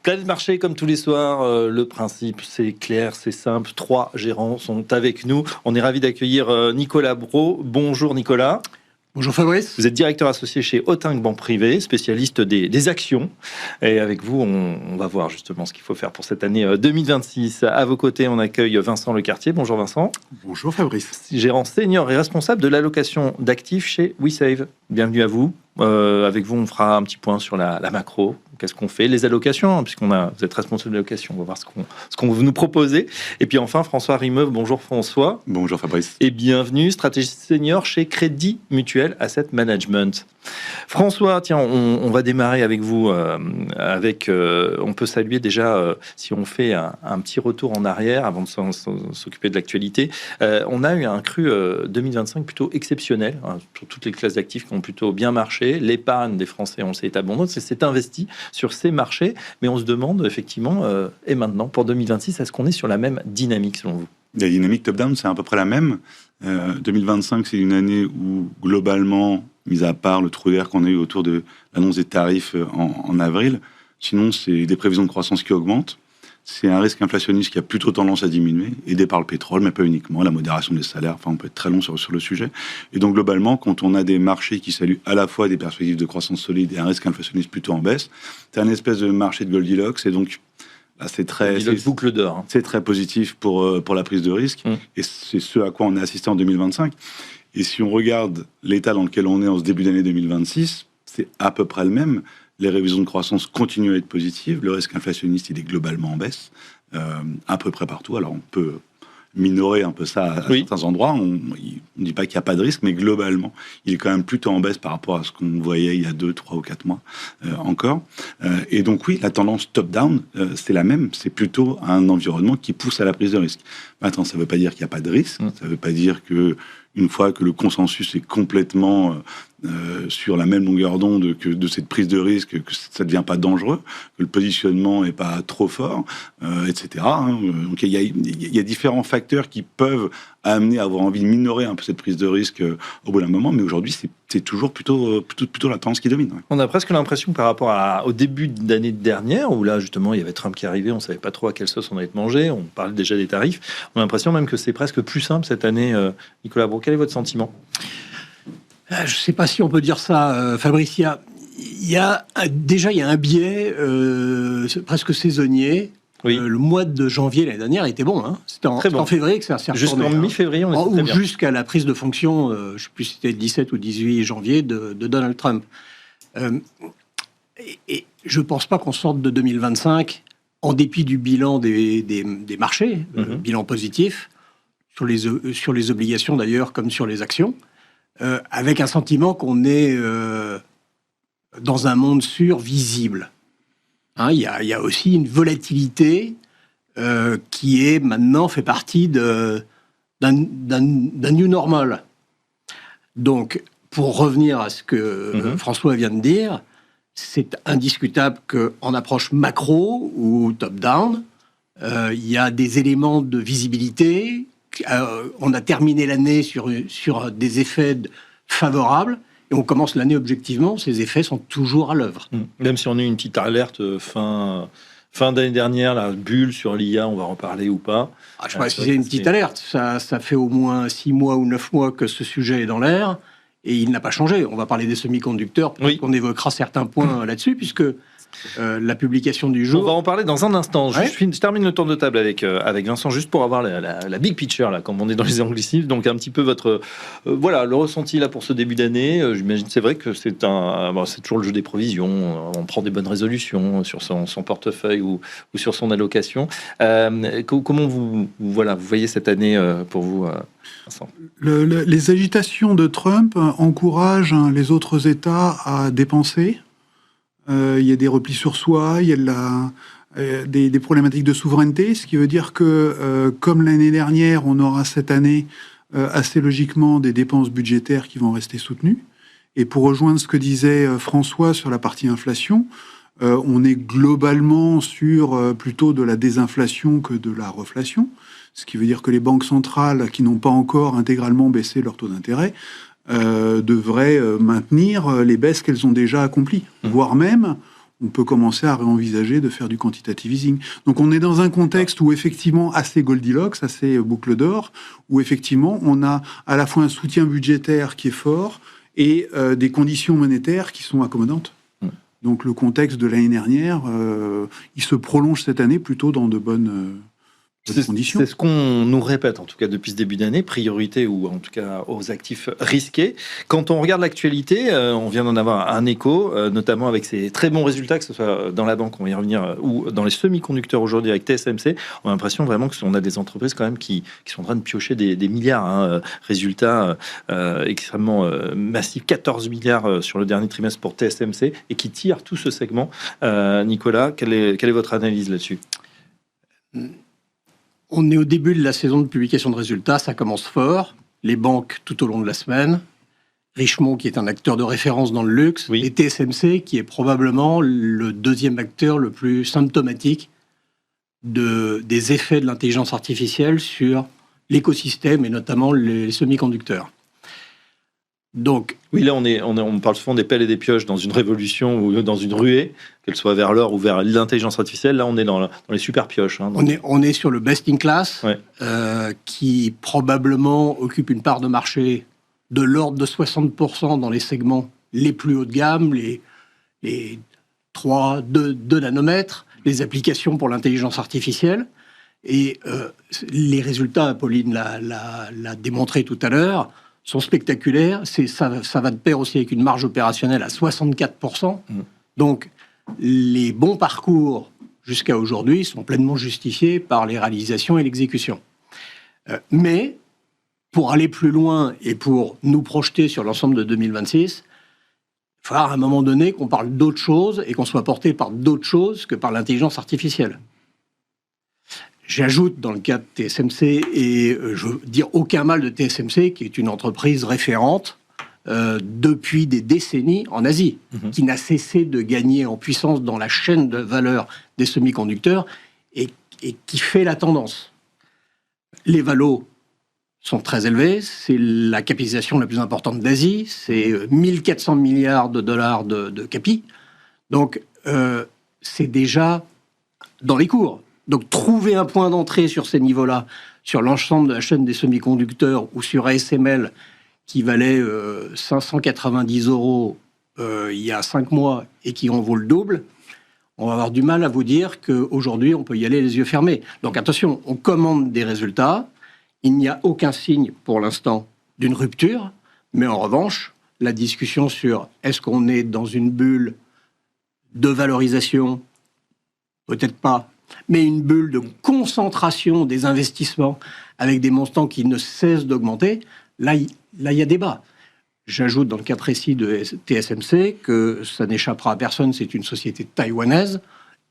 Planète Marché, comme tous les soirs, le principe, c'est clair, c'est simple. 3 gérants sont avec nous. On est ravis d'accueillir Nicolas Brault. Bonjour Nicolas. Bonjour Fabrice. Vous êtes directeur associé chez Autingue Banque Privée, spécialiste des actions. Et avec vous, on va voir justement ce qu'il faut faire pour cette année 2026. À vos côtés, on accueille Vincent Lecartier. Bonjour Vincent. Bonjour Fabrice. Gérant senior et responsable de l'allocation d'actifs chez WeSave. Bienvenue à vous. Avec vous, on fera un petit point sur la macro. Qu'est-ce qu'on fait? Les allocations, hein, vous êtes responsable de l'allocation. On va voir ce qu'on vous nous proposez. Et puis enfin, François Rimeuve. Bonjour François. Bonjour Fabrice. Et bienvenue, stratégiste senior chez Crédit Mutuel Asset Management. François, tiens, on va démarrer avec vous. On peut saluer déjà, si on fait un petit retour en arrière avant de s'occuper de l'actualité. On a eu un cru 2025 plutôt exceptionnel, hein, pour toutes les classes d'actifs qui ont plutôt bien marché. L'épargne des Français, on le sait, est abondante. C'est investi sur ces marchés, mais on se demande effectivement, et maintenant, pour 2026, est-ce qu'on est sur la même dynamique selon vous? La dynamique top-down, c'est à peu près la même. 2025, c'est une année où, globalement, mis à part le trou d'air qu'on a eu autour de l'annonce des tarifs en avril, sinon, c'est des prévisions de croissance qui augmentent. C'est un risque inflationniste qui a plutôt tendance à diminuer, aidé par le pétrole, mais pas uniquement, la modération des salaires, enfin on peut être très long sur le sujet. Et donc globalement, quand on a des marchés qui saluent à la fois des perspectives de croissance solide et un risque inflationniste plutôt en baisse, c'est un espèce de marché de Goldilocks, et donc là, c'est boucle d'or. Hein. C'est très positif pour la prise de risque, et c'est ce à quoi on a assisté en 2025. Et si on regarde l'état dans lequel on est en ce début d'année 2026, c'est à peu près le même. Les révisions de croissance continuent à être positives. Le risque inflationniste, il est globalement en baisse, à peu près partout. Alors, on peut minorer un peu ça à certains endroits. On ne dit pas qu'il n'y a pas de risque, mais globalement, il est quand même plutôt en baisse par rapport à ce qu'on voyait il y a 2, 3 ou 4 mois encore. Et donc, oui, la tendance top-down, c'est la même. C'est plutôt un environnement qui pousse à la prise de risque. Maintenant, ça ne veut pas dire qu'il n'y a pas de risque. Ça ne veut pas dire que une fois que le consensus est complètement sur la même longueur d'onde que de cette prise de risque, que ça ne devient pas dangereux, que le positionnement n'est pas trop fort, etc. Donc il y a différents facteurs qui peuvent amener à avoir envie de minorer un peu cette prise de risque au bout d'un moment, mais aujourd'hui c'est toujours plutôt la tendance qui domine. Ouais. On a presque l'impression que par rapport au début d'année dernière, où là justement il y avait Trump qui arrivait, on ne savait pas trop à quelle sauce on allait être mangé, on parlait déjà des tarifs, on a l'impression même que c'est presque plus simple cette année. Nicolas Brault, quel est votre sentiment? Je ne sais pas si on peut dire ça, Fabrice. Il y a un biais presque saisonnier. Oui. Le mois de janvier l'année dernière était bon. Hein. C'était en février que ça s'est retourné. Jusqu'en mi-février, on était ou jusqu'à la prise de fonction, je ne sais plus si c'était 17 ou 18 janvier, de Donald Trump. Et je ne pense pas qu'on sorte de 2025, en dépit du bilan des marchés, bilan positif, sur les obligations d'ailleurs, comme sur les actions, avec un sentiment qu'on est dans un monde sûr, visible. Hein, il y a aussi une volatilité qui est maintenant fait partie d'un new normal. Donc, pour revenir à ce que François vient de dire, c'est indiscutable qu'en approche macro ou top-down, il y a des éléments de visibilité. On a terminé l'année sur des effets favorables. Et on commence l'année objectivement, ces effets sont toujours à l'œuvre. Même si on a eu une petite alerte fin d'année dernière, la bulle sur l'IA, on va en parler ou pas. Je ne sais pas si c'est une petite alerte. Ça fait au moins 6 mois ou 9 mois que ce sujet est dans l'air et il n'a pas changé. On va parler des semi-conducteurs, on évoquera certains points là-dessus, puisque la publication du jour... On va en parler dans un instant. Ouais. Je termine le tour de table avec Vincent, juste pour avoir la big picture, là, comme on est dans les anglicismes. Donc un petit peu votre... le ressenti là pour ce début d'année. J'imagine, c'est vrai que c'est toujours le jeu des provisions. On prend des bonnes résolutions sur son portefeuille ou sur son allocation. Comment vous voyez cette année pour vous, Vincent? Les agitations de Trump encouragent les autres États à dépenser. Il y a des replis sur soi, il y a des problématiques de souveraineté, ce qui veut dire que, comme l'année dernière, on aura cette année assez logiquement des dépenses budgétaires qui vont rester soutenues. Et pour rejoindre ce que disait François sur la partie inflation, on est globalement sur plutôt de la désinflation que de la reflation, ce qui veut dire que les banques centrales qui n'ont pas encore intégralement baissé leur taux d'intérêt devraient maintenir les baisses qu'elles ont déjà accomplies. Voire même, on peut commencer à réenvisager de faire du quantitative easing. Donc on est dans un contexte où effectivement assez Goldilocks, assez boucle d'or, où effectivement on a à la fois un soutien budgétaire qui est fort et des conditions monétaires qui sont accommodantes. Donc le contexte de l'année dernière, il se prolonge cette année plutôt dans de bonnes conditions. C'est ce qu'on nous répète, en tout cas depuis ce début d'année, priorité ou en tout cas aux actifs risqués. Quand on regarde l'actualité, on vient d'en avoir un écho, notamment avec ces très bons résultats, que ce soit dans la banque, on va y revenir, ou dans les semi-conducteurs aujourd'hui avec TSMC. On a l'impression vraiment qu'on a des entreprises quand même qui sont en train de piocher des milliards. Résultats extrêmement massifs, 14 milliards sur le dernier trimestre pour TSMC, et qui tirent tout ce segment. Nicolas, quelle est votre analyse là-dessus ? On est au début de la saison de publication de résultats, ça commence fort. Les banques tout au long de la semaine, Richemont qui est un acteur de référence dans le luxe, et TSMC qui est probablement le deuxième acteur le plus symptomatique des effets de l'intelligence artificielle sur l'écosystème et notamment les semi-conducteurs. Donc, oui, là, on parle souvent des pelles et des pioches dans une révolution ou dans une ruée, qu'elle soit vers l'or ou vers l'intelligence artificielle. Là, on est dans les super pioches. On est sur le best in class, qui probablement occupe une part de marché de l'ordre de 60% dans les segments les plus haut de gamme, les 2 nanomètres, les applications pour l'intelligence artificielle. Et les résultats, Pauline l'a démontré tout à l'heure, sont spectaculaires. Ça va de pair aussi avec une marge opérationnelle à 64%. Donc, les bons parcours jusqu'à aujourd'hui sont pleinement justifiés par les réalisations et l'exécution. Mais, pour aller plus loin et pour nous projeter sur l'ensemble de 2026, il va falloir à un moment donné qu'on parle d'autre chose et qu'on soit porté par d'autres choses que par l'intelligence artificielle. J'ajoute dans le cas de TSMC, et je veux dire aucun mal de TSMC, qui est une entreprise référente depuis des décennies en Asie, qui n'a cessé de gagner en puissance dans la chaîne de valeur des semi-conducteurs et qui fait la tendance. Les valos sont très élevés, c'est la capitalisation la plus importante d'Asie, c'est 1400 milliards de dollars de capi, donc c'est déjà dans les cours. Donc, trouver un point d'entrée sur ces niveaux-là, sur l'ensemble de la chaîne des semi-conducteurs ou sur ASML, qui valait 590 € il y a 5 mois et qui en vaut le double, on va avoir du mal à vous dire qu'aujourd'hui, on peut y aller les yeux fermés. Donc, attention, on commande des résultats. Il n'y a aucun signe, pour l'instant, d'une rupture. Mais en revanche, la discussion sur est-ce qu'on est dans une bulle de valorisation, peut-être pas, mais une bulle de concentration des investissements avec des montants qui ne cessent d'augmenter, là, il y a débat. J'ajoute dans le cas précis de TSMC que ça n'échappera à personne, c'est une société taïwanaise,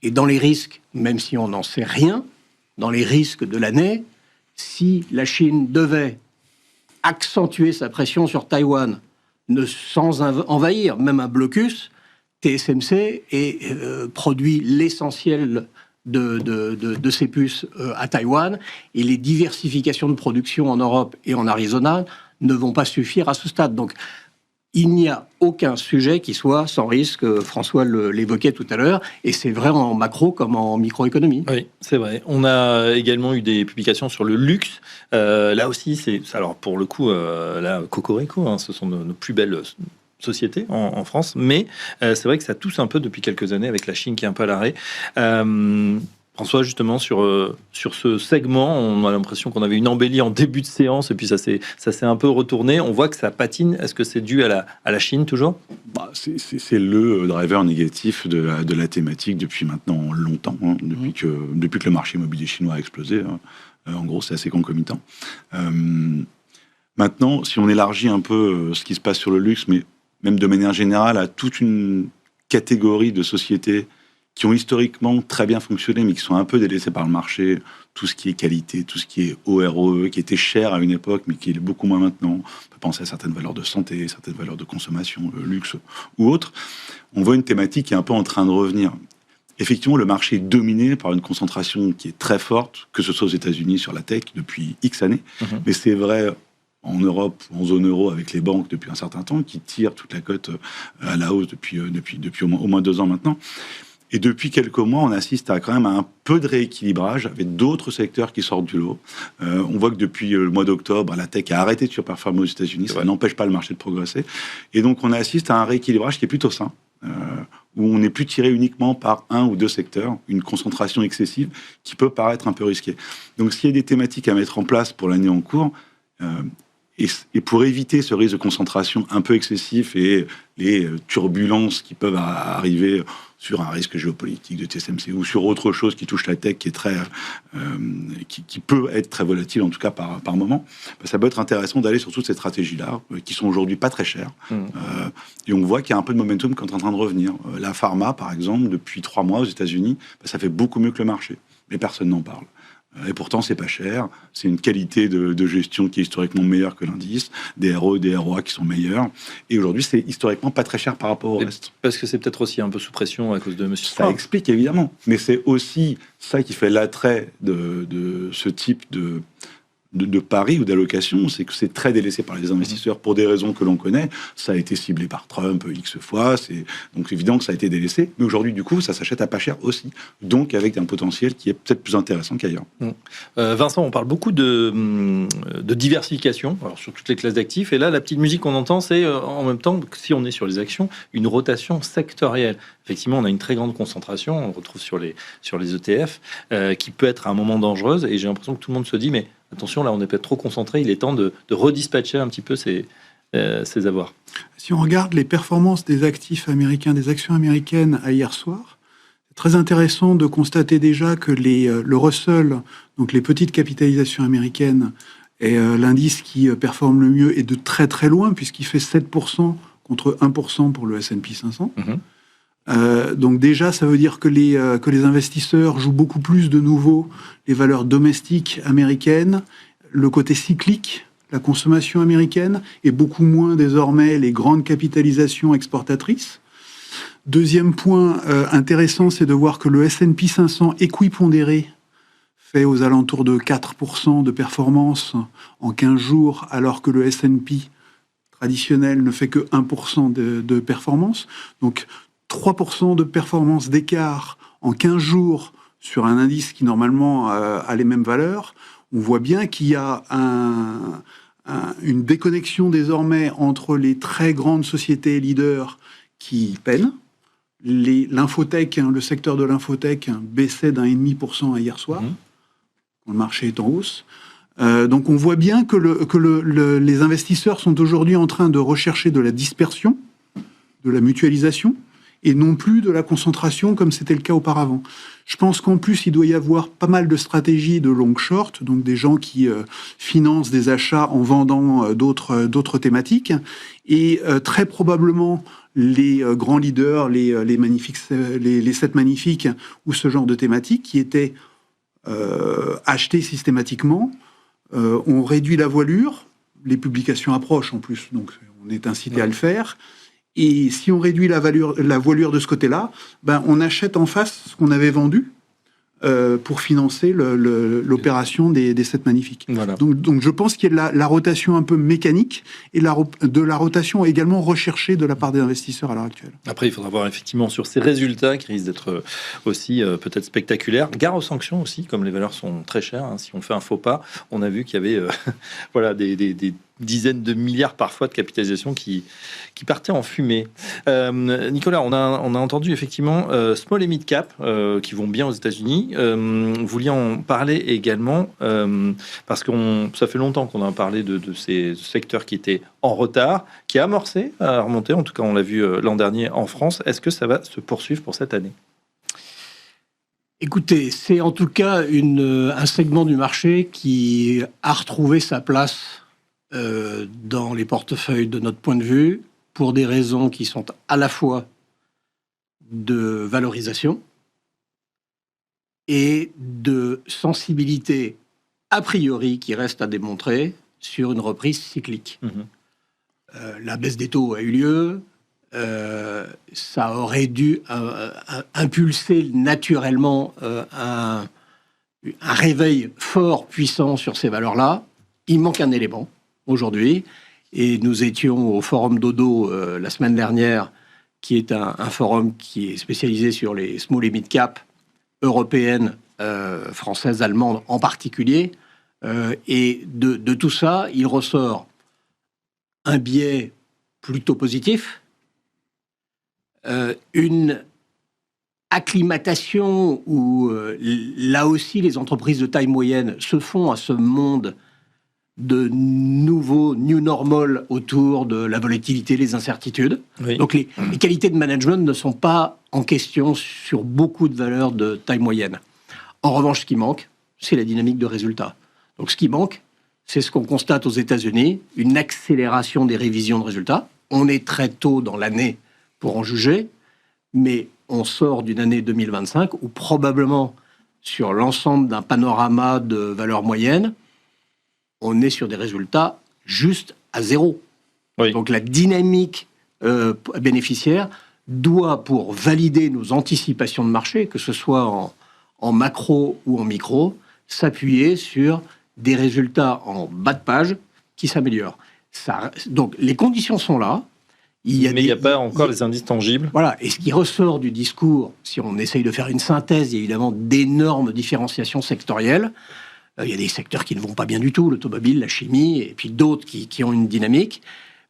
et dans les risques, même si on n'en sait rien, dans les risques de l'année, si la Chine devait accentuer sa pression sur Taïwan sans envahir, même un blocus, TSMC produit l'essentiel de ces puces à Taïwan, et les diversifications de production en Europe et en Arizona ne vont pas suffire à ce stade. Donc, il n'y a aucun sujet qui soit sans risque. François l'évoquait tout à l'heure, et c'est vrai en macro comme en microéconomie. Oui, c'est vrai. On a également eu des publications sur le luxe. Là aussi, alors pour le coup, là, Cocorico, ce sont nos plus belles société en France, mais c'est vrai que ça tousse un peu depuis quelques années avec la Chine qui est un peu à l'arrêt. François, justement, sur ce segment, on a l'impression qu'on avait une embellie en début de séance et puis ça s'est un peu retourné. On voit que ça patine. Est-ce que c'est dû à la Chine toujours ? C'est le driver négatif de la thématique depuis maintenant longtemps, depuis que le marché immobilier chinois a explosé. En gros, c'est assez concomitant. Maintenant, si on élargit un peu ce qui se passe sur le luxe, mais même de manière générale, à toute une catégorie de sociétés qui ont historiquement très bien fonctionné, mais qui sont un peu délaissées par le marché, tout ce qui est qualité, tout ce qui est ORE, qui était cher à une époque, mais qui est beaucoup moins maintenant. On peut penser à certaines valeurs de santé, certaines valeurs de consommation, luxe ou autres. On voit une thématique qui est un peu en train de revenir. Effectivement, le marché est dominé par une concentration qui est très forte, que ce soit aux États-Unis sur la tech depuis X années, mais c'est vrai en Europe ou en zone euro avec les banques depuis un certain temps, qui tirent toute la cote à la hausse depuis au moins 2 ans maintenant. Et depuis quelques mois, on assiste à quand même un peu de rééquilibrage avec d'autres secteurs qui sortent du lot. On voit que depuis le mois d'octobre, la tech a arrêté de surperformer aux États-Unis. Ça n'empêche pas le marché de progresser. Et donc, on assiste à un rééquilibrage qui est plutôt sain, où on n'est plus tiré uniquement par un ou deux secteurs, une concentration excessive qui peut paraître un peu risquée. Donc, s'il y a des thématiques à mettre en place pour l'année en cours, et pour éviter ce risque de concentration un peu excessif et les turbulences qui peuvent arriver sur un risque géopolitique de TSMC ou sur autre chose qui touche la tech, qui est très, qui peut être très volatile en tout cas par moment, ça peut être intéressant d'aller sur toutes ces stratégies-là qui sont aujourd'hui pas très chères. Et on voit qu'il y a un peu de momentum qui est en train de revenir. La pharma, par exemple, depuis 3 mois aux États-Unis, ça fait beaucoup mieux que le marché, mais personne n'en parle. Et pourtant, c'est pas cher. C'est une qualité de gestion qui est historiquement meilleure que l'indice. Des RO et des ROA qui sont meilleurs. Et aujourd'hui, c'est historiquement pas très cher par rapport au reste. Parce que c'est peut-être aussi un peu sous pression à cause de M. Ça explique, évidemment. Mais c'est aussi ça qui fait l'attrait de ce type de pari ou d'allocation, c'est que c'est très délaissé par les investisseurs pour des raisons que l'on connaît. Ça a été ciblé par Trump X fois, c'est donc évident que ça a été délaissé. Mais aujourd'hui, du coup, ça s'achète à pas cher aussi. Donc avec un potentiel qui est peut-être plus intéressant qu'ailleurs. Vincent, on parle beaucoup de diversification alors, sur toutes les classes d'actifs. Et là, la petite musique qu'on entend, c'est en même temps, si on est sur les actions, une rotation sectorielle. Effectivement, on a une très grande concentration, on le retrouve sur les ETF, qui peut être à un moment dangereuse. Et j'ai l'impression que tout le monde se dit, mais attention, là, on est peut-être trop concentré. Il est temps de redispatcher un petit peu ces avoirs. Si on regarde les performances des actifs américains, des actions américaines à hier soir, c'est très intéressant de constater déjà que le Russell, donc les petites capitalisations américaines, est l'indice qui performe le mieux et de très très loin, puisqu'il fait 7% contre 1% pour le S&P 500. Donc déjà, ça veut dire que les investisseurs jouent beaucoup plus de nouveau les valeurs domestiques américaines, le côté cyclique, la consommation américaine, et beaucoup moins désormais les grandes capitalisations exportatrices. Deuxième point intéressant, c'est de voir que le S&P 500 équipondéré fait aux alentours de 4% de performance en 15 jours, alors que le S&P traditionnel ne fait que 1% de performance. Donc 3% de performance d'écart en 15 jours sur un indice qui normalement a les mêmes valeurs, on voit bien qu'il y a une déconnexion désormais entre les très grandes sociétés leaders qui peinent. L'infotech, le secteur de l'infotech baissait d'1,5% hier soir. Le marché est en hausse. Donc on voit bien que les investisseurs sont aujourd'hui en train de rechercher de la dispersion, de la mutualisation, et non plus de la concentration comme c'était le cas auparavant. Je pense qu'en plus, il doit y avoir pas mal de stratégies de long short, donc des gens qui financent des achats en vendant d'autres thématiques, et très probablement les grands leaders, les 7 magnifiques, ou ce genre de thématiques qui étaient achetés systématiquement, ont réduit la voilure, les publications approchent en plus, donc on est incité à le faire. Et si on réduit la voilure de ce côté-là, on achète en face ce qu'on avait vendu pour financer l'opération des 7 magnifiques. Voilà. Donc je pense qu'il y a la rotation un peu mécanique et de la rotation également recherchée de la part des investisseurs à l'heure actuelle. Après, il faudra voir effectivement sur ces résultats qui risquent d'être aussi peut-être spectaculaires. Gare aux sanctions aussi, comme les valeurs sont très chères. Si on fait un faux pas, on a vu qu'il y avait voilà, des dizaines de milliards parfois de capitalisation qui partaient en fumée. Nicolas, on a entendu effectivement small et mid cap qui vont bien aux États-Unis. Vous vouliez en parler également parce que ça fait longtemps qu'on a parlé de ces secteurs qui étaient en retard, qui a amorcé à remonter. En tout cas, on l'a vu l'an dernier en France. Est-ce que ça va se poursuivre pour cette année ? Écoutez, c'est en tout cas un segment du marché qui a retrouvé sa place dans les portefeuilles de notre point de vue, pour des raisons qui sont à la fois de valorisation et de sensibilité a priori qui reste à démontrer sur une reprise cyclique. La baisse des taux a eu lieu, ça aurait dû impulser naturellement un réveil fort, puissant sur ces valeurs-là. Il manque un élément. aujourd'hui. Et nous étions au Forum Dodo la semaine dernière, qui est un forum qui est spécialisé sur les small et mid cap européennes, françaises, allemandes en particulier. Et de tout ça, il ressort un biais plutôt positif, une acclimatation où là aussi les entreprises de taille moyenne se font à ce monde de nouveaux new normal autour de la volatilité, les incertitudes. Oui. Donc les qualités de management ne sont pas en question sur beaucoup de valeurs de taille moyenne. En revanche, ce qui manque, c'est la dynamique de résultats. Donc ce qui manque, c'est ce qu'on constate aux États-Unis, une accélération des révisions de résultats. On est très tôt dans l'année pour en juger, mais on sort d'une année 2025 où probablement sur l'ensemble d'un panorama de valeurs moyennes, on est sur des résultats juste à zéro. Oui. Donc la dynamique bénéficiaire doit, pour valider nos anticipations de marché, que ce soit en macro ou en micro, s'appuyer sur des résultats en bas de page qui s'améliorent. Donc les conditions sont là. Mais il n'y a pas encore les indices tangibles. Voilà. Et ce qui ressort du discours, si on essaye de faire une synthèse, il y a évidemment d'énormes différenciations sectorielles. Il y a des secteurs qui ne vont pas bien du tout, l'automobile, la chimie, et puis d'autres qui ont une dynamique.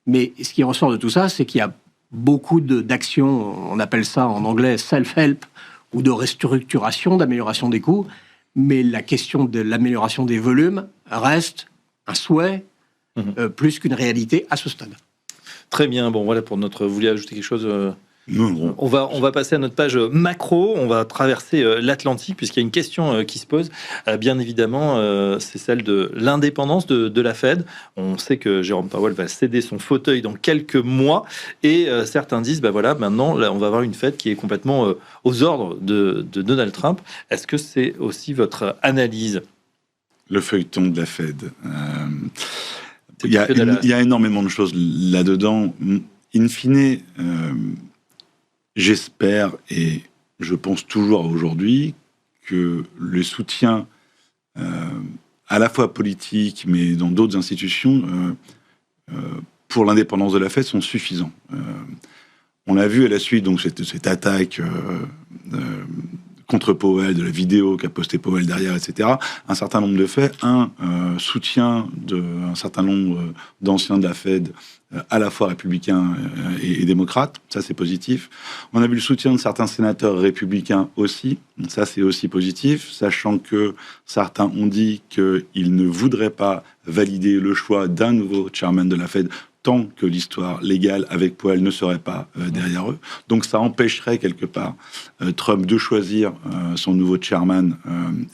Mais ce qui ressort de tout ça, c'est qu'il y a beaucoup d'actions, on appelle ça en anglais self-help, ou de restructuration, d'amélioration des coûts. Mais la question de l'amélioration des volumes reste un souhait plus qu'une réalité à ce stade. Très bien. Bon, voilà pour notre... Vous voulez ajouter quelque chose Non. On va passer à notre page macro. On va traverser l'Atlantique puisqu'il y a une question qui se pose. Bien évidemment, c'est celle de l'indépendance de la Fed. On sait que Jérôme Powell va céder son fauteuil dans quelques mois et certains disent, voilà, maintenant, là, on va avoir une Fed qui est complètement aux ordres de Donald Trump. Est-ce que c'est aussi votre analyse ? Le feuilleton de la Fed. Il y a énormément de choses là-dedans. In fine, j'espère et je pense toujours aujourd'hui que le soutien à la fois politique mais dans d'autres institutions pour l'indépendance de la Fed sont suffisants. On l'a vu à la suite donc cette attaque contre Powell, de la vidéo qu'a posté Powell derrière, etc. Un certain nombre de faits. Soutien d'un certain nombre d'anciens de la Fed, à la fois républicains et démocrates. Ça, c'est positif. On a vu le soutien de certains sénateurs républicains aussi. Ça, c'est aussi positif, sachant que certains ont dit qu'ils ne voudraient pas valider le choix d'un nouveau chairman de la Fed tant que l'histoire légale avec Powell ne serait pas derrière eux. Donc ça empêcherait quelque part Trump de choisir son nouveau chairman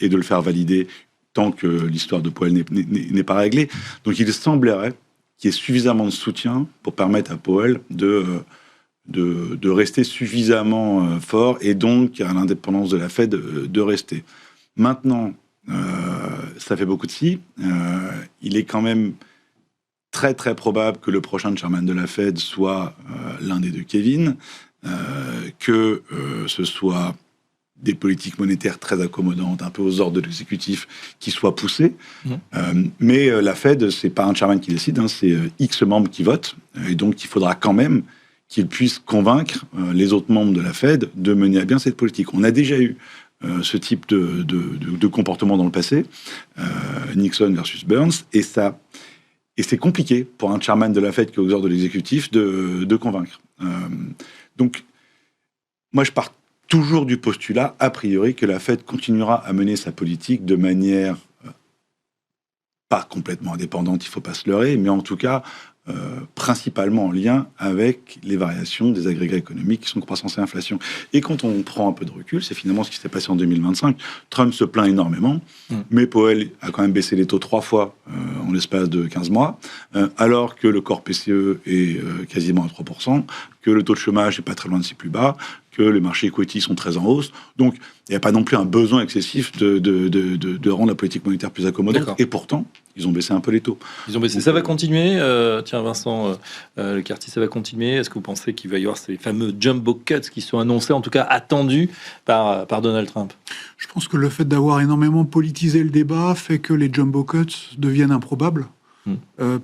et de le faire valider tant que l'histoire de Powell n'est pas réglée. Donc il semblerait qu'il y ait suffisamment de soutien pour permettre à Powell de rester suffisamment fort et donc à l'indépendance de la Fed de rester. Maintenant, ça fait beaucoup de si. Il est quand même très très probable que le prochain chairman de la Fed soit l'un des deux Kevin, que ce soit des politiques monétaires très accommodantes, un peu aux ordres de l'exécutif, qui soient poussées. Mais la Fed, c'est pas un chairman qui décide, c'est X membres qui votent, et donc il faudra quand même qu'il puisse convaincre les autres membres de la Fed de mener à bien cette politique. On a déjà eu ce type de comportement dans le passé, Nixon versus Burns, et c'est compliqué pour un chairman de la Fed qui est aux ordres de l'exécutif de convaincre. Donc, moi, je pars toujours du postulat, a priori, que la Fed continuera à mener sa politique de manière pas complètement indépendante, il ne faut pas se leurrer, mais en tout cas, principalement en lien avec les variations des agrégats économiques qui sont croissance et inflation. Et quand on prend un peu de recul, c'est finalement ce qui s'est passé en 2025. Trump se plaint énormément, mais Powell a quand même baissé les taux 3 fois en l'espace de 15 mois, alors que le corps PCE est quasiment à 3%, que le taux de chômage n'est pas très loin de ses plus bas, que les marchés equity sont très en hausse. Donc, il n'y a pas non plus un besoin excessif de rendre la politique monétaire plus accommodante. D'accord. Et pourtant, ils ont baissé un peu les taux. Ils ont baissé. Donc, ça va continuer. Tiens, Vincent Lecarty, ça va continuer. Est-ce que vous pensez qu'il va y avoir ces fameux jumbo cuts qui sont annoncés, en tout cas attendus par Donald Trump ? Je pense que le fait d'avoir énormément politisé le débat fait que les jumbo cuts deviennent improbables.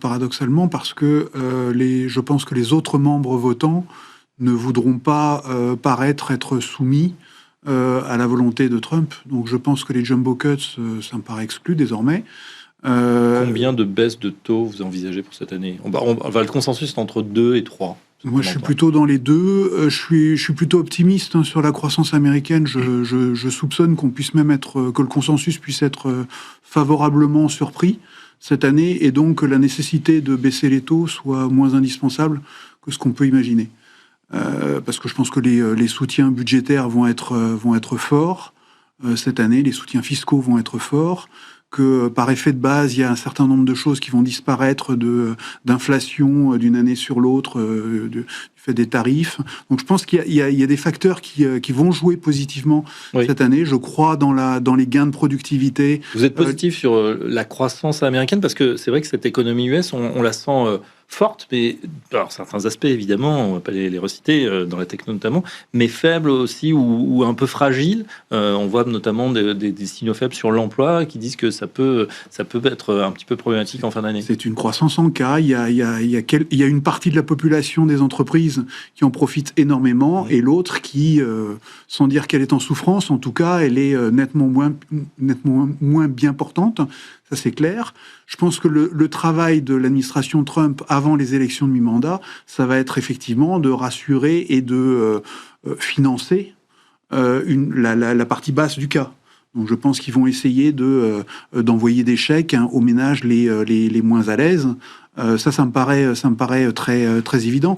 paradoxalement, parce que je pense que les autres membres votants ne voudront pas paraître être soumis à la volonté de Trump. Donc je pense que les jumbo cuts, ça me paraît exclu désormais. Combien de baisses de taux vous envisagez pour cette année? Le consensus est entre 2 et 3. Moi, je suis plutôt dans les deux. Je suis plutôt optimiste sur la croissance américaine. Je soupçonne que le consensus puisse être favorablement surpris cette année, et donc que la nécessité de baisser les taux soit moins indispensable que ce qu'on peut imaginer. Parce que je pense que les soutiens budgétaires vont être forts cette année, les soutiens fiscaux vont être forts, que par effet de base, il y a un certain nombre de choses qui vont disparaître d'inflation d'une année sur l'autre du fait des tarifs. Donc je pense qu'il y a des facteurs qui vont jouer positivement cette année. Je crois dans les gains de productivité. Vous êtes positif sur la croissance américaine, parce que c'est vrai que cette économie US, on la sent forte, mais alors certains aspects évidemment, on ne va pas les reciter, dans la techno notamment, mais faible aussi ou un peu fragile. On voit notamment des signaux faibles sur l'emploi qui disent que ça peut être un petit peu problématique en fin d'année. C'est une croissance en cas. Il y a une partie de la population des entreprises qui en profite énormément, et l'autre qui, sans dire qu'elle est en souffrance, en tout cas, elle est nettement moins bien portante. Ça, c'est clair. Je pense que le travail de l'administration Trump avant les élections de mi-mandat, ça va être effectivement de rassurer et de financer la partie basse du cas. Donc je pense qu'ils vont essayer d'envoyer des chèques aux ménages les moins à l'aise. Ça me paraît très évident.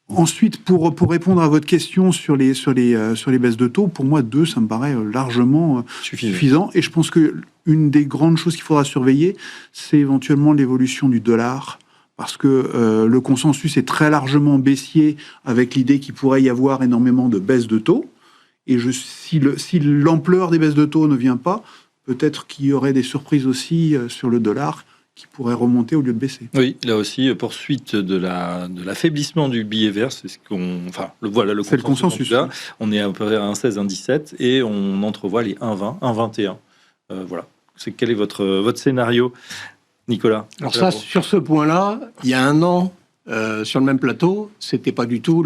Ensuite, pour répondre à votre question sur les baisses de taux, pour moi, 2, ça me paraît largement suffisant. Et je pense que une des grandes choses qu'il faudra surveiller, c'est éventuellement l'évolution du dollar, parce que le consensus est très largement baissier avec l'idée qu'il pourrait y avoir énormément de baisses de taux. Et si l'ampleur des baisses de taux ne vient pas, peut-être qu'il y aurait des surprises aussi sur le dollar qui pourrait remonter au lieu de baisser. Oui, là aussi, poursuite de l'affaiblissement du billet vert, c'est ce qu'on... Enfin, voilà, c'est le consensus. Là, on est à peu près à 1,16, 1,17, et on entrevoit les 1,20, 1,21. Voilà. Quel est votre scénario, Nicolas? Alors ça, sur ce point-là, il y a un an, sur le même plateau, c'était pas du tout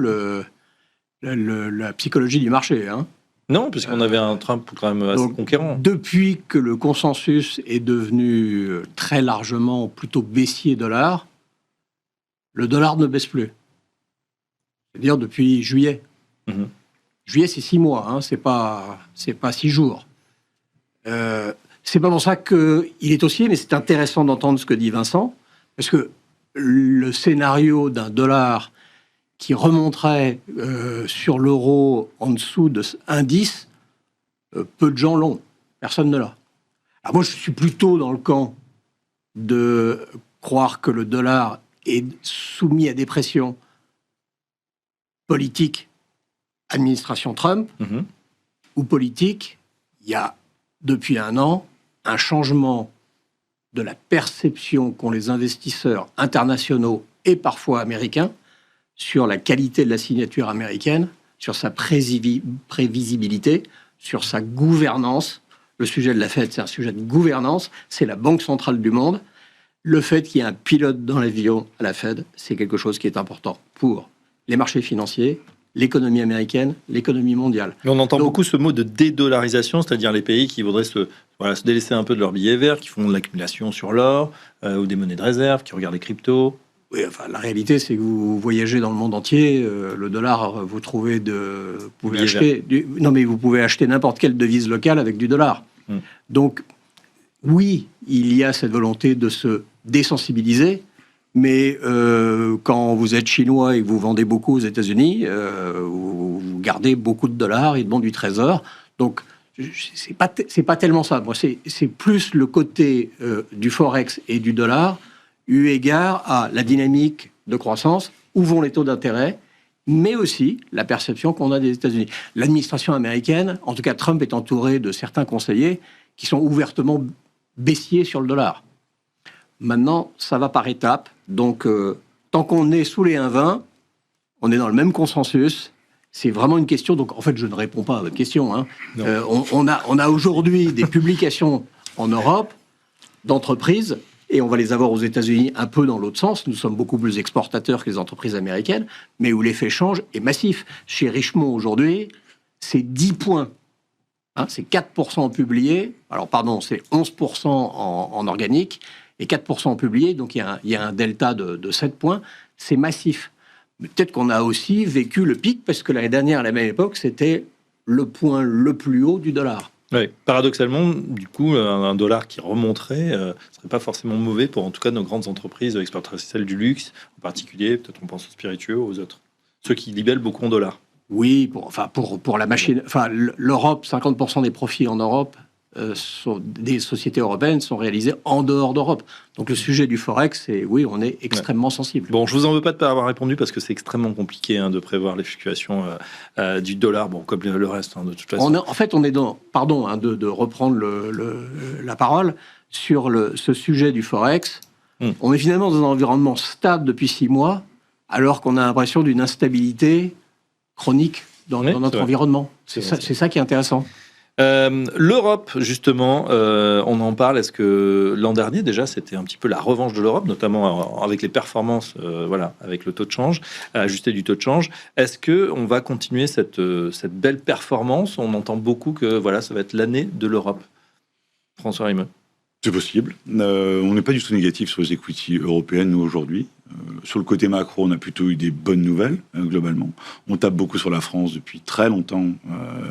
la psychologie du marché, hein. Non, puisqu'on avait un Trump quand même assez conquérant. Depuis que le consensus est devenu très largement plutôt baissier dollar, le dollar ne baisse plus. C'est-à-dire depuis juillet. Mm-hmm. Juillet, c'est 6 mois, hein, c'est pas 6 jours. C'est pas pour ça qu'il est haussier, mais c'est intéressant d'entendre ce que dit Vincent, parce que le scénario d'un dollar qui remonterait sur l'euro en dessous de 1,10, peu de gens l'ont. Personne ne l'a. Alors moi, je suis plutôt dans le camp de croire que le dollar est soumis à des pressions politiques, administration Trump, ou politiques. Il y a, depuis un an, un changement de la perception qu'ont les investisseurs internationaux et parfois américains sur la qualité de la signature américaine, sur sa prévisibilité, sur sa gouvernance. Le sujet de la Fed, c'est un sujet de gouvernance, c'est la banque centrale du monde. Le fait qu'il y ait un pilote dans l'avion à la Fed, c'est quelque chose qui est important pour les marchés financiers, l'économie américaine, l'économie mondiale. Mais on entend beaucoup ce mot de dédollarisation, c'est-à-dire les pays qui voudraient se délaisser un peu de leur billet vert, qui font de l'accumulation sur l'or ou des monnaies de réserve, qui regardent les cryptos. Oui, enfin, la réalité, c'est que vous voyagez dans le monde entier. Le dollar, vous pouvez acheter n'importe quelle devise locale avec du dollar. Donc, oui, il y a cette volonté de se désensibiliser, mais quand vous êtes chinois et que vous vendez beaucoup aux États-Unis, vous gardez beaucoup de dollars et de bons du Trésor. Donc, c'est pas tellement ça. Moi, c'est plus le côté du forex et du dollar, eu égard à la dynamique de croissance, où vont les taux d'intérêt, mais aussi la perception qu'on a des États-Unis. L'administration américaine, en tout cas Trump, est entouré de certains conseillers qui sont ouvertement baissiers sur le dollar. Maintenant, ça va par étapes. Donc, tant qu'on est sous les 1,20, on est dans le même consensus. C'est vraiment une question. Donc, en fait, je ne réponds pas à votre question, hein. On a aujourd'hui des publications en Europe d'entreprises et on va les avoir aux États-Unis un peu dans l'autre sens. Nous sommes beaucoup plus exportateurs que les entreprises américaines, mais où l'effet change est massif. Chez Richemont, aujourd'hui, c'est 10 points. C'est 4% publié. Alors, pardon, c'est 11% en organique et 4% publié. Donc, il y a un delta de 7 points. C'est massif. Mais peut-être qu'on a aussi vécu le pic, parce que l'année dernière, à la même époque, c'était le point le plus haut du dollar. Oui, paradoxalement, du coup, un dollar qui remonterait ne serait pas forcément mauvais pour, en tout cas, nos grandes entreprises exportatrices, celles du luxe, en particulier, peut-être on pense aux spiritueux, aux autres. Ceux qui libellent beaucoup en dollars. Oui, pour la machine... l'Europe, 50% des profits en Europe, des sociétés européennes sont réalisés en dehors d'Europe. Donc le sujet du Forex, oui, on est extrêmement sensible. Bon, je vous en veux pas de pas avoir répondu parce que c'est extrêmement compliqué de prévoir les fluctuations du dollar, comme le reste, de toute façon. En fait, on est dans... Pardon de reprendre la parole sur ce sujet du Forex. On est finalement dans un environnement stable depuis 6 mois, alors qu'on a l'impression d'une instabilité chronique dans notre environnement. C'est ça qui est intéressant. L'Europe, justement, on en parle. Est-ce que l'an dernier, déjà, c'était un petit peu la revanche de l'Europe, notamment avec les performances, avec le taux de change, ajusté du taux de change. Est-ce qu'on va continuer cette belle performance? On entend beaucoup que ça va être l'année de l'Europe. François Rimeux. C'est possible. On n'est pas du tout négatif sur les equities européennes, nous, aujourd'hui. Sur le côté macro, on a plutôt eu des bonnes nouvelles, globalement. On tape beaucoup sur la France depuis très longtemps,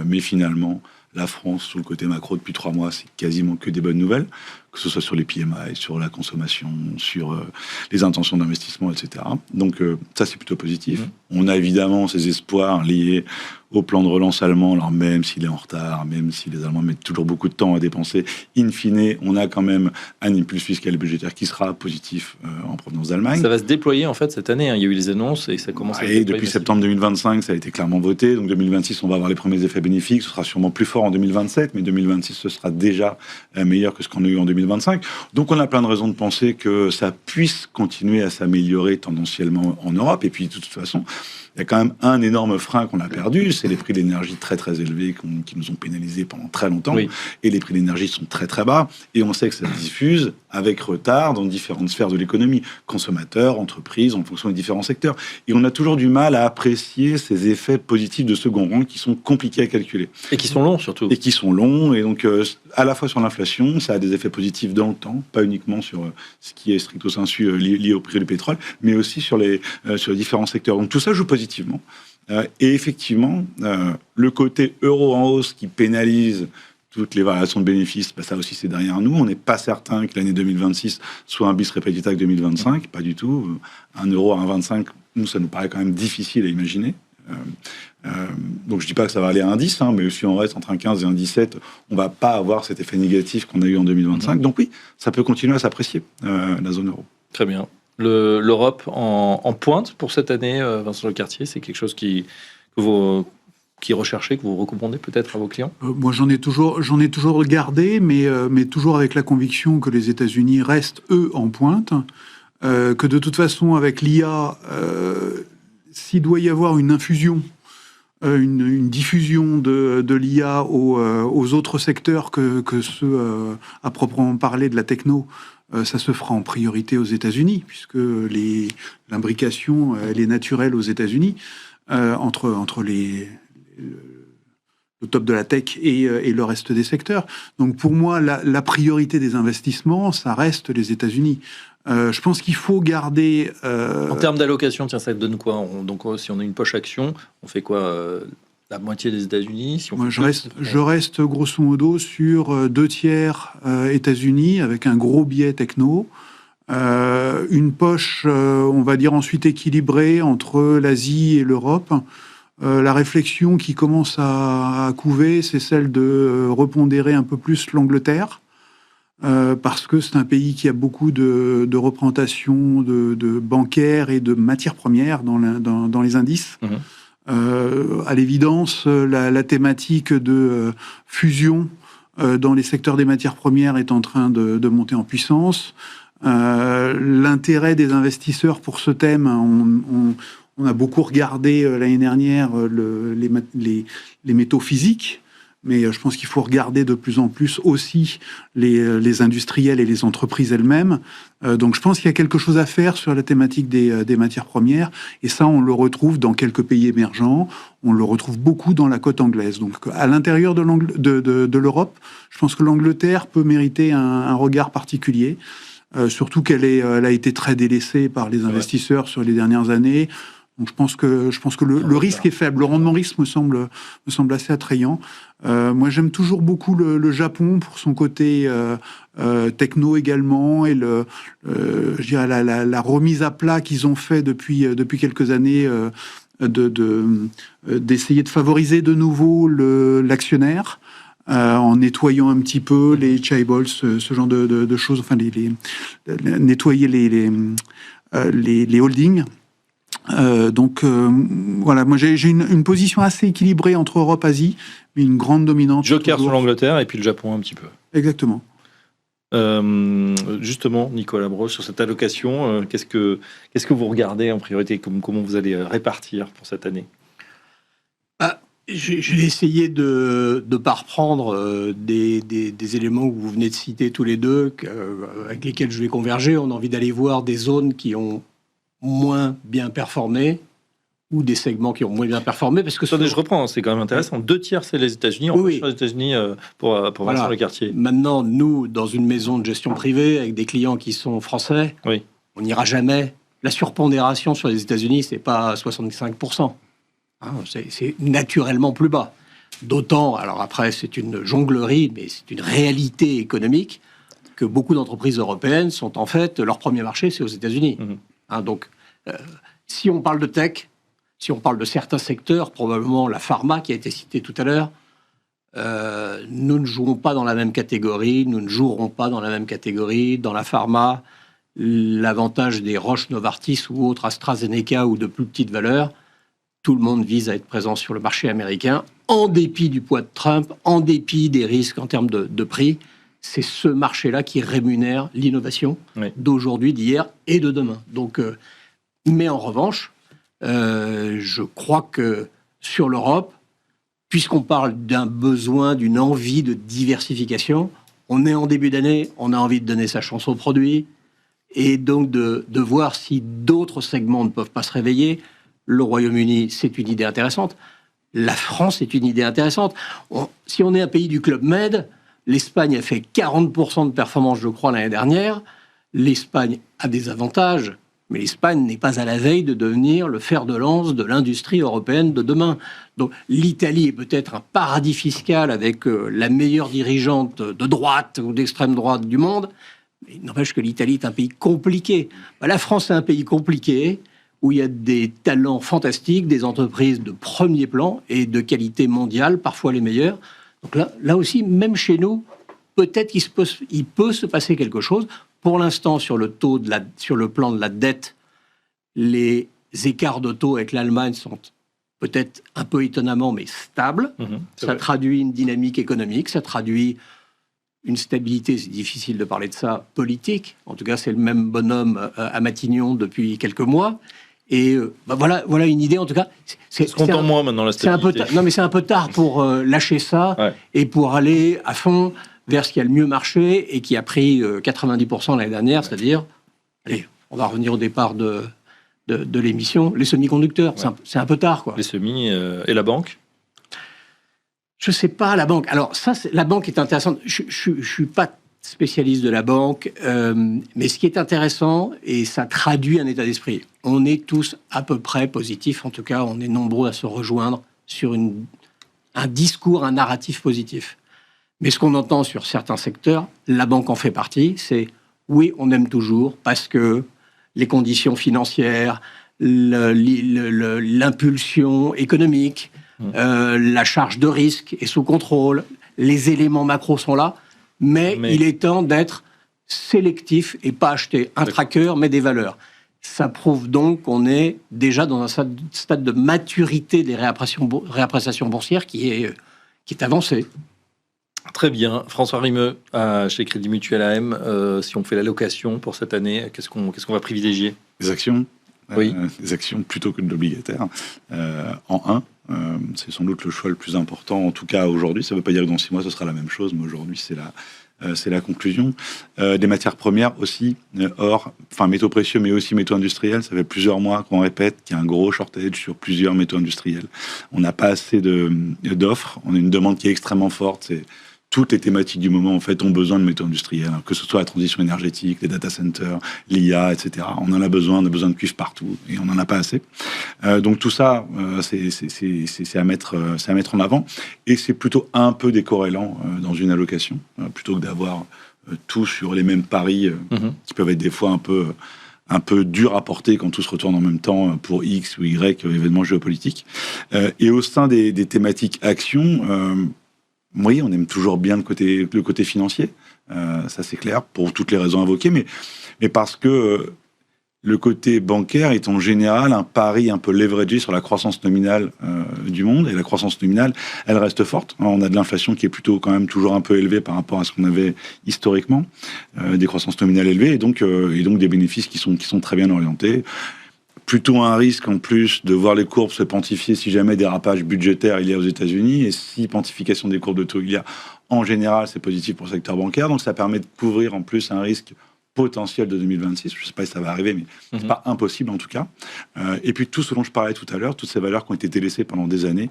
mais finalement... La France, sur le côté macro, depuis 3 mois, c'est quasiment que des bonnes nouvelles, que ce soit sur les PMI, sur la consommation, sur les intentions d'investissement, etc. Donc ça, c'est plutôt positif. On a évidemment ces espoirs liés au plan de relance allemand, alors même s'il est en retard, même si les Allemands mettent toujours beaucoup de temps à dépenser, in fine, on a quand même un impulse fiscal et budgétaire qui sera positif en provenance d'Allemagne. Ça va se déployer en fait cette année, il y a eu les annonces et ça commence à se déployer. Depuis septembre 2025, ça a été clairement voté, donc 2026, on va avoir les premiers effets bénéfiques, ce sera sûrement plus fort en 2027, mais 2026, ce sera déjà meilleur que ce qu'on a eu en 2025. Donc on a plein de raisons de penser que ça puisse continuer à s'améliorer tendanciellement en Europe, et puis de toute façon, il y a quand même un énorme frein qu'on a perdu, c'est les prix de l'énergie très très élevés qui nous ont pénalisés pendant très longtemps. Oui. Et les prix de l'énergie sont très très bas. Et on sait que ça se diffuse avec retard dans différentes sphères de l'économie, consommateurs, entreprises, en fonction des différents secteurs. Et on a toujours du mal à apprécier ces effets positifs de second rang qui sont compliqués à calculer. Et qui sont longs surtout. Et qui sont longs. Et donc à la fois sur l'inflation, ça a des effets positifs dans le temps, pas uniquement sur ce qui est stricto sensu lié au prix du pétrole, mais aussi sur les différents secteurs. Donc tout ça joue positivement. Et effectivement, le côté euro en hausse qui pénalise toutes les variations de bénéfices, ça aussi c'est derrière nous. On n'est pas certain que l'année 2026 soit un bis repetita que 2025, pas du tout. 1 euro à 1,25, nous ça nous paraît quand même difficile à imaginer. Donc je dis pas que ça va aller à 1,10, mais si on reste entre 1,15 et 1,17, on va pas avoir cet effet négatif qu'on a eu en 2025. Donc oui, ça peut continuer à s'apprécier, la zone euro. Très bien. L'Europe en pointe pour cette année, Vincent Lecartier, c'est quelque chose qui recherchez, que vous recommandez peut-être à vos clients? Moi, j'en ai toujours regardé, mais toujours avec la conviction que les États-Unis restent, eux, en pointe. Que de toute façon, avec l'IA, s'il doit y avoir une infusion, une diffusion de l'IA aux autres secteurs que ceux à proprement parler de la techno, ça se fera en priorité aux États-Unis, puisque l'imbrication, elle est naturelle aux États-Unis, entre le top de la tech et le reste des secteurs. Donc pour moi, la priorité des investissements, ça reste les États-Unis. Je pense qu'il faut garder... En termes d'allocation, tiens, ça donne quoi? Donc si on a une poche action, on fait quoi? La moitié des États-Unis, si on Moi, je reste grosso modo sur 2 tiers États-Unis avec un gros biais techno, une poche, on va dire ensuite équilibrée entre l'Asie et l'Europe. La réflexion qui commence à couver, c'est celle de repondérer un peu plus l'Angleterre, parce que c'est un pays qui a beaucoup de représentation de bancaires et de matières premières dans les indices. Mmh. À l'évidence, la thématique de fusion dans les secteurs des matières premières est en train de monter en puissance. L'intérêt des investisseurs pour ce thème, on a beaucoup regardé l'année dernière les métaux physiques. mais je pense qu'il faut regarder de plus en plus aussi les industriels et les entreprises elles-mêmes. Donc je pense qu'il y a quelque chose à faire sur la thématique des matières premières, et ça on le retrouve dans quelques pays émergents, on le retrouve beaucoup dans la côte anglaise. Donc à l'intérieur de l'Europe, je pense que l'Angleterre peut mériter un regard particulier. Surtout elle a été très délaissée par les investisseurs sur les dernières années. Donc je pense que le risque est faible. Le rendement risque me semble assez attrayant. Moi, j'aime toujours beaucoup le Japon pour son côté techno également, et je dirais la remise à plat qu'ils ont fait depuis quelques années, d'essayer de favoriser de nouveau l'actionnaire. En nettoyant un petit peu les chaebols, ce genre de choses, enfin nettoyer les holdings. Voilà, moi j'ai une position assez équilibrée entre Europe et Asie, mais une grande dominante. Joker sur l'Angleterre et puis le Japon un petit peu. Exactement. Justement, Nicolas Broche, sur cette allocation, qu'est-ce que vous regardez en priorité, comment vous allez répartir pour cette année? Je vais essayer de ne pas reprendre des éléments que vous venez de citer tous les deux, avec lesquels je vais converger. On a envie d'aller voir des zones qui ont moins bien performé, ou des segments qui ont moins bien performé. Parce que je reprends, c'est quand même intéressant. 2/3, c'est les États-Unis. On va les États-Unis pour Vincent Lecartier. Maintenant, nous, dans une maison de gestion privée, avec des clients qui sont français, on n'ira jamais. La surpondération sur les États-Unis, c'est pas 65%. C'est naturellement plus bas. D'autant, alors après, c'est une jonglerie, mais c'est une réalité économique, que beaucoup d'entreprises européennes sont en fait, leur premier marché, c'est aux États-Unis. Donc, si on parle de tech, si on parle de certains secteurs, probablement la pharma qui a été citée tout à l'heure, nous ne jouons pas dans la même catégorie, nous ne jouerons pas dans la même catégorie. Dans la pharma, l'avantage des Roche, Novartis ou autres AstraZeneca ou de plus petites valeurs, tout le monde vise à être présent sur le marché américain, en dépit du poids de Trump, en dépit des risques en termes de prix. C'est ce marché-là qui rémunère l'innovation d'aujourd'hui, d'hier et de demain. Donc, mais en revanche, je crois que sur l'Europe, puisqu'on parle d'un besoin, d'une envie de diversification, on est en début d'année, on a envie de donner sa chance aux produits, et donc de voir si d'autres segments ne peuvent pas se réveiller. Le Royaume-Uni, c'est une idée intéressante. La France est une idée intéressante. Si on est un pays du Club Med, l'Espagne a fait 40% de performance, je crois, l'année dernière. L'Espagne a des avantages, mais l'Espagne n'est pas à la veille de devenir le fer de lance de l'industrie européenne de demain. Donc l'Italie est peut-être un paradis fiscal avec la meilleure dirigeante de droite ou d'extrême droite du monde, mais il n'empêche que l'Italie est un pays compliqué. La France est un pays compliqué, où il y a des talents fantastiques, des entreprises de premier plan et de qualité mondiale, parfois les meilleures. Donc là aussi, même chez nous, peut-être il peut se passer quelque chose. Pour l'instant, sur le plan de la dette, les écarts de taux avec l'Allemagne sont peut-être un peu étonnamment, mais stables. Ça traduit une dynamique économique, ça traduit une stabilité, c'est difficile de parler de ça, politique. En tout cas, c'est le même bonhomme à Matignon depuis quelques mois. Et voilà une idée, en tout cas. C'est content moins maintenant, la stabilité. C'est un peu tard pour lâcher ça et pour aller à fond vers ce qui a le mieux marché et qui a pris 90% l'année dernière, c'est-à-dire, allez, on va revenir au départ de l'émission, les semi-conducteurs. C'est un peu tard, quoi. Les semis et la banque? Je sais pas, la banque. Alors ça, la banque est intéressante. Je suis pas spécialiste de la banque, mais ce qui est intéressant, et ça traduit un état d'esprit, on est tous à peu près positifs, en tout cas on est nombreux à se rejoindre sur un discours, un narratif positif. Mais ce qu'on entend sur certains secteurs, la banque en fait partie, c'est oui, on aime toujours parce que les conditions financières, l'impulsion économique, la charge de risque est sous contrôle, les éléments macro sont là, mais il est temps d'être sélectif et pas acheter un tracker, mais des valeurs. Ça prouve donc qu'on est déjà dans un stade de maturité des réappréciations boursières qui est avancé. Très bien. François Rimeux, chez Crédit Mutuel AM, si on fait l'allocation pour cette année, qu'est-ce qu'on va privilégier? Des actions. Oui. Des actions plutôt que de l'obligataire. En C'est sans doute le choix le plus important, en tout cas aujourd'hui. Ça ne veut pas dire que dans 6 mois, ce sera la même chose, mais aujourd'hui, c'est la conclusion. Des matières premières aussi, métaux précieux, mais aussi métaux industriels. Ça fait plusieurs mois qu'on répète qu'il y a un gros shortage sur plusieurs métaux industriels. On n'a pas assez d'offres. On a une demande qui est extrêmement forte. Toutes les thématiques du moment, en fait, ont besoin de métaux industriels, que ce soit la transition énergétique, les data centers, l'IA, etc. On en a besoin de cuivre partout, et on n'en a pas assez. Donc tout ça, c'est à mettre en avant, et c'est plutôt un peu décorrélant dans une allocation, plutôt que d'avoir tout sur les mêmes paris, qui peuvent être des fois un peu dur à porter quand tout se retourne en même temps pour X ou Y événements géopolitiques. Et au sein des thématiques actions, oui, on aime toujours bien le côté financier, ça c'est clair, pour toutes les raisons invoquées, mais parce que le côté bancaire est en général un pari un peu leveragé sur la croissance nominale du monde, et la croissance nominale, elle reste forte. On a de l'inflation qui est plutôt quand même toujours un peu élevée par rapport à ce qu'on avait historiquement, des croissances nominales élevées, et donc des bénéfices qui sont très bien orientés. Plutôt un risque en plus de voir les courbes se pontifier si jamais dérapage budgétaire il y a aux États-Unis, et si pontification des courbes de taux il y a, en général c'est positif pour le secteur bancaire, donc ça permet de couvrir en plus un risque potentiel de 2026. Je ne sais pas si ça va arriver, mais c'est pas impossible en tout cas. Et puis tout ce dont je parlais tout à l'heure, toutes ces valeurs qui ont été délaissées pendant des années,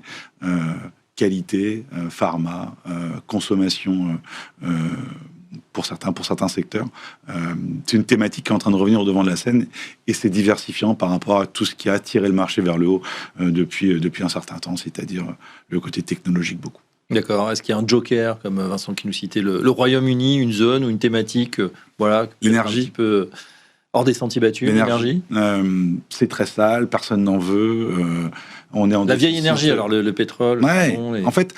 qualité, pharma, consommation, pour certains secteurs. C'est une thématique qui est en train de revenir au devant de la scène, et c'est diversifiant par rapport à tout ce qui a tiré le marché vers le haut depuis un certain temps, c'est-à-dire le côté technologique beaucoup. D'accord. Est-ce qu'il y a un joker, comme Vincent qui nous citait, le Royaume-Uni, une zone ou une thématique, l'énergie, un petit peu hors des sentiers battus, l'énergie. C'est très sale, personne n'en veut. On est en la vieille énergie, alors le pétrole. Ouais. En fait,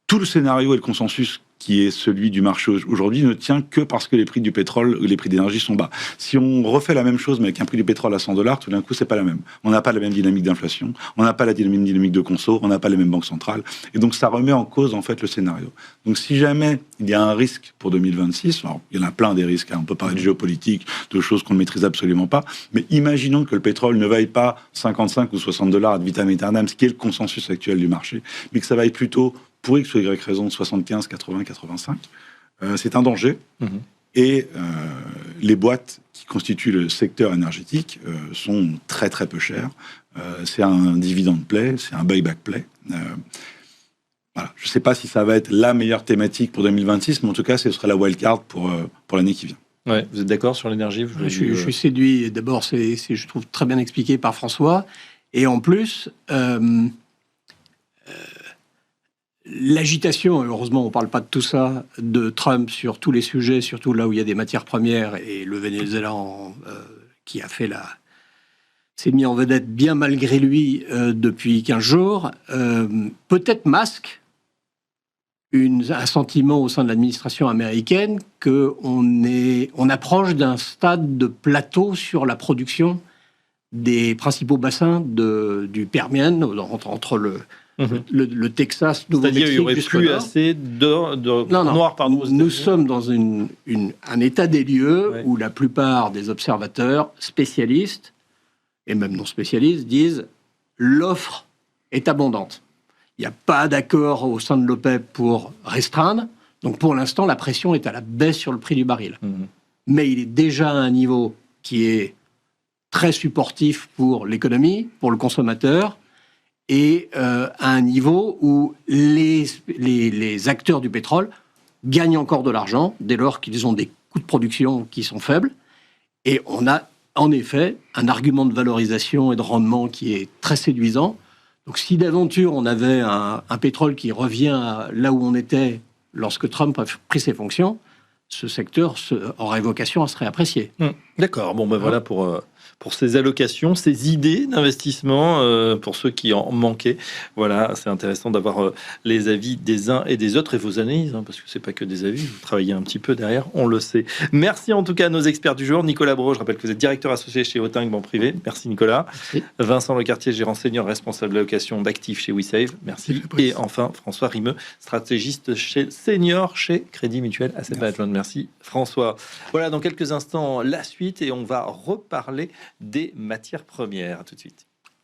tout le scénario et le consensus qui est celui du marché aujourd'hui, ne tient que parce que les prix du pétrole, les prix d'énergie sont bas. Si on refait la même chose, mais avec un prix du pétrole à $100, tout d'un coup, c'est pas la même. On n'a pas la même dynamique d'inflation, on n'a pas la même dynamique de conso, on n'a pas les mêmes banques centrales, et donc ça remet en cause, en fait, le scénario. Donc si jamais il y a un risque pour 2026, alors il y en a plein des risques, on peut parler de géopolitique, de choses qu'on ne maîtrise absolument pas, mais imaginons que le pétrole ne vaille pas 55 ou $60 ad vitam aeternam, ce qui est le consensus actuel du marché, mais que ça vaille plutôt, pour X ou Y raison, 75, 80, 85, c'est un danger. Et les boîtes qui constituent le secteur énergétique sont très très peu chères. C'est un dividende play, c'est un buyback play. Voilà. Je ne sais pas si ça va être la meilleure thématique pour 2026, mais en tout cas, ce sera la wildcard pour l'année qui vient. Ouais, vous êtes d'accord sur l'énergie? Je suis séduit. D'abord, je trouve très bien expliqué par François. Et en plus... l'agitation, heureusement on ne parle pas de tout ça, de Trump sur tous les sujets, surtout là où il y a des matières premières, et le Venezuela qui a fait s'est mis en vedette bien malgré lui depuis 15 jours, peut-être masque un sentiment au sein de l'administration américaine qu'on approche d'un stade de plateau sur la production des principaux bassins du Permian, entre le Texas, Nouveau-Mexique. C'est-à-dire, il n'y aurait plus assez noir, pardon. Nous sommes dans un état des lieux où la plupart des observateurs, spécialistes, et même non spécialistes, disent l'offre est abondante. Il n'y a pas d'accord au sein de l'OPEP pour restreindre. Donc, pour l'instant, la pression est à la baisse sur le prix du baril. Mais il est déjà à un niveau qui est très supportif pour l'économie, pour le consommateur, et à un niveau où les acteurs du pétrole gagnent encore de l'argent dès lors qu'ils ont des coûts de production qui sont faibles. Et on a en effet un argument de valorisation et de rendement qui est très séduisant. Donc si d'aventure on avait un pétrole qui revient là où on était lorsque Trump a pris ses fonctions, ce secteur aurait vocation à se réapprécier. D'accord, bon ben voilà pour ces allocations, ces idées d'investissement, pour ceux qui en manquaient. Voilà, c'est intéressant d'avoir les avis des uns et des autres et vos analyses, parce que c'est pas que des avis, vous travaillez un petit peu derrière, on le sait. Merci en tout cas à nos experts du jour. Nicolas Brault, je rappelle que vous êtes directeur associé chez Auting Banque Privée. Merci Nicolas. Merci. Vincent Lecartier, gérant senior responsable d'allocation d'actifs chez WeSave. Merci. Et enfin François Rimeux, stratégiste senior chez Crédit Mutuel Asset Management. Merci François. Voilà, dans quelques instants, la suite et on va reparler des matières premières. À tout de suite.